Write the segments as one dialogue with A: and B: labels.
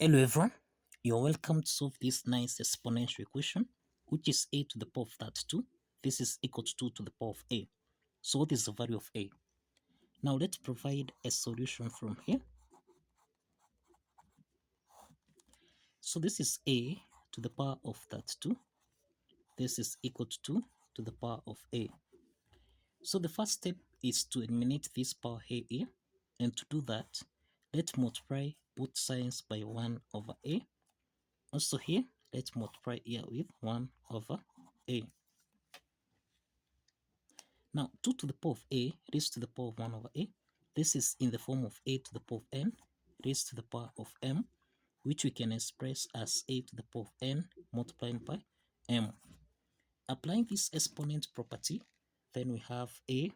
A: Hello everyone, you're welcome to solve this nice exponential equation, which is a to the power of 32. This is equal to 2 to the power of a. So what is the value of a? Now let's provide a solution from here. So this is a to the power of 32. This is equal to 2 to the power of a. So the first step is to eliminate this power a here. And to do that, let's multiply both sides by 1 over a. Also here, let's multiply here with 1 over a. Now, 2 to the power of a raised to the power of 1 over a. This is in the form of a to the power of n raised to the power of m, which we can express as a to the power of n multiplied by m. Applying this exponent property, then we have a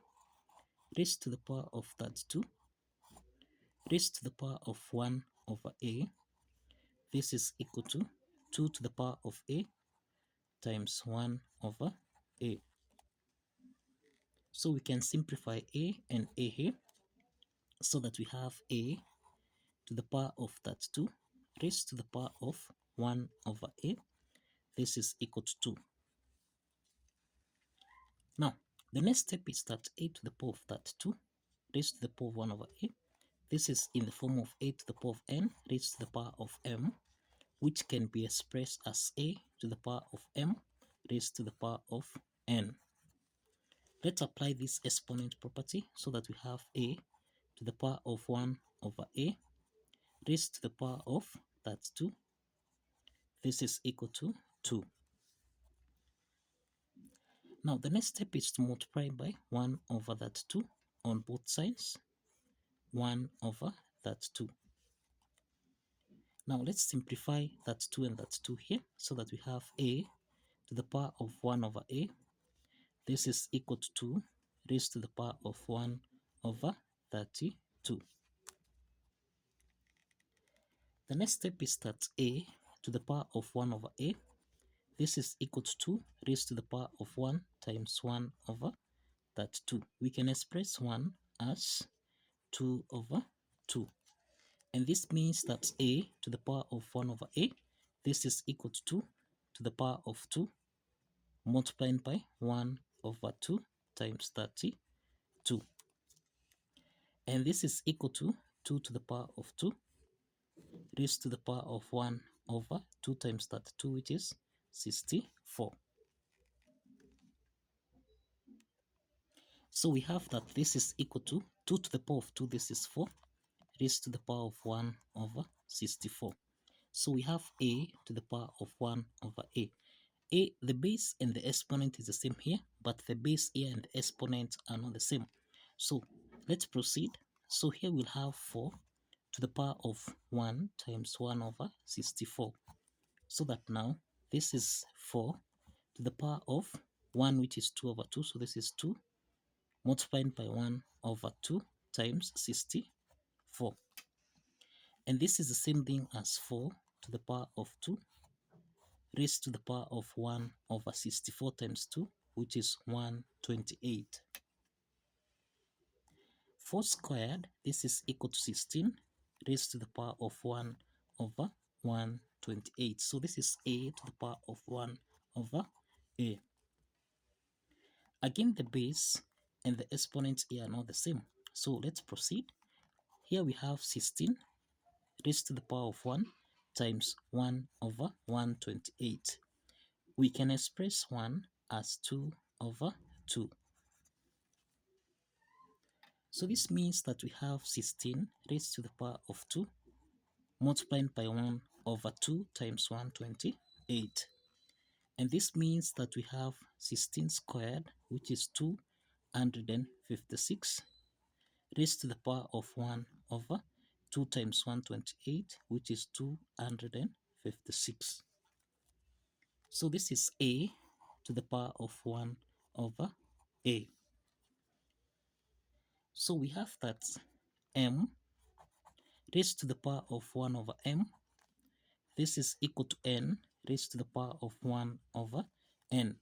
A: raised to the power of 32 raised to the power of 1 over a. This is equal to 2 to the power of a times 1 over a. So we can simplify a and a here so that we have a to the power of 32 raised to the power of 1 over a. This is equal to 2. Now, the next step is that a to the power of 32 raised to the power of 1 over a. This is in the form of a to the power of n raised to the power of m, which can be expressed as a to the power of m raised to the power of n. Let's apply this exponent property so that we have a to the power of 1 over a raised to the power of 32. This is equal to 2. Now the next step is to multiply by 1 over that 2 on both sides. 1 over that 2. Now let's simplify that 2 and that 2 here so that we have a to the power of 1 over a. This is equal to 2 raised to the power of 1 over 32. The next step is that a to the power of 1 over a. This is equal to 2 raised to the power of 1 times 1 over that 2. We can express 1 as 2 over 2. And this means that a to the power of 1 over a, this is equal to 2 to the power of 2 multiplied by 1 over 2 times 32. And this is equal to 2 to the power of 2 raised to the power of 1 over 2 times 32, which is 64. So we have that this is equal to 2 to the power of 2, this is 4, raised to the power of 1 over 64. So we have a to the power of 1 over a. The base and the exponent is the same here, but the base here and the exponent are not the same. So let's proceed. So here we'll have 4 to the power of 1 times 1 over 64. So that now this is 4 to the power of 1, which is 2 over 2. So this is 2 multiplied by 1 over 2 times 64. And this is the same thing as 4 to the power of 2 raised to the power of 1 over 64 times 2, which is 128. 4 squared, this is equal to 16 raised to the power of 1 over 128. So this is a to the power of 1 over a. Again, the base and the exponents here are not the same. So let's proceed. Here we have 16 raised to the power of 1 times 1 over 128. We can express 1 as 2 over 2. So this means that we have 16 raised to the power of 2 multiplied by 1 over 2 times 128. And this means that we have 16 squared, which is 256, raised to the power of 1 over 2 times 128, which is 256. So this is a to the power of 1 over a. So we have that m raised to the power of 1 over m. This is equal to n raised to the power of 1 over n.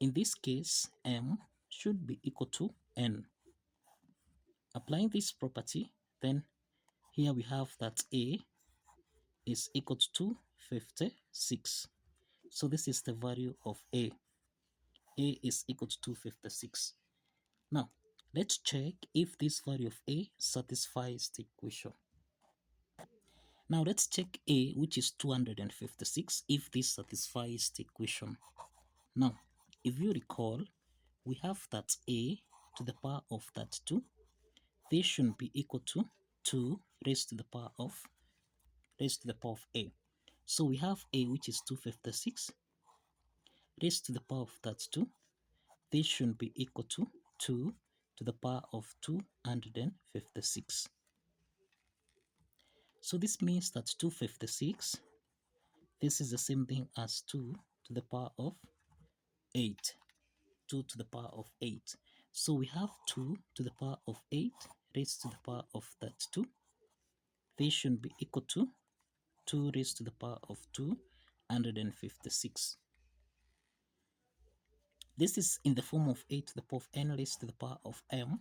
A: In this case, m should be equal to n. Applying this property, then here we have that a is equal to 256. So this is the value of A. A is equal to 256. Now, let's check if this value of A satisfies the equation. Now let's check A, which is 256, if this satisfies the equation. Now, if you recall, we have that A to the power of that 2. This should be equal to 2 raised to the power of A. So we have A, which is 256, raised to the power of that 2. This should be equal to 2 to the power of 256. So this means that 256, this is the same thing as 2 to the power of 8. 2 to the power of 8. So we have 2 to the power of 8 raised to the power of that 2. This should be equal to 2 raised to the power of 256. This is in the form of 8 to the power of n raised to the power of m,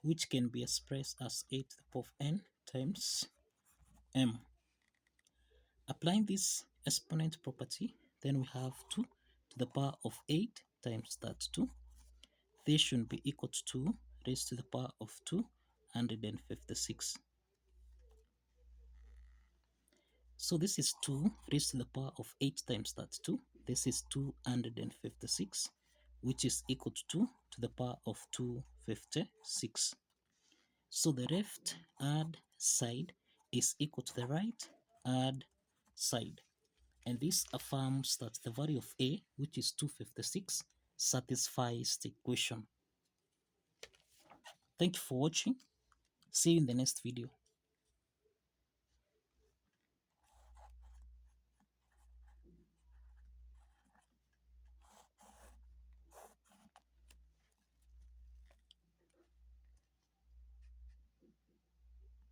A: which can be expressed as 8 to the power of n times m. Applying this exponent property, then we have 2 to the power of 8 times that 2. This should be equal to 2 raised to the power of 256. So this is 2 raised to the power of 8 times that 2. This is 256, which is equal to 2 to the power of 256. So the left hand side is equal to the right hand side. And this affirms that the value of A, which is 256, satisfies the equation. Thank you for watching. See you in the next video.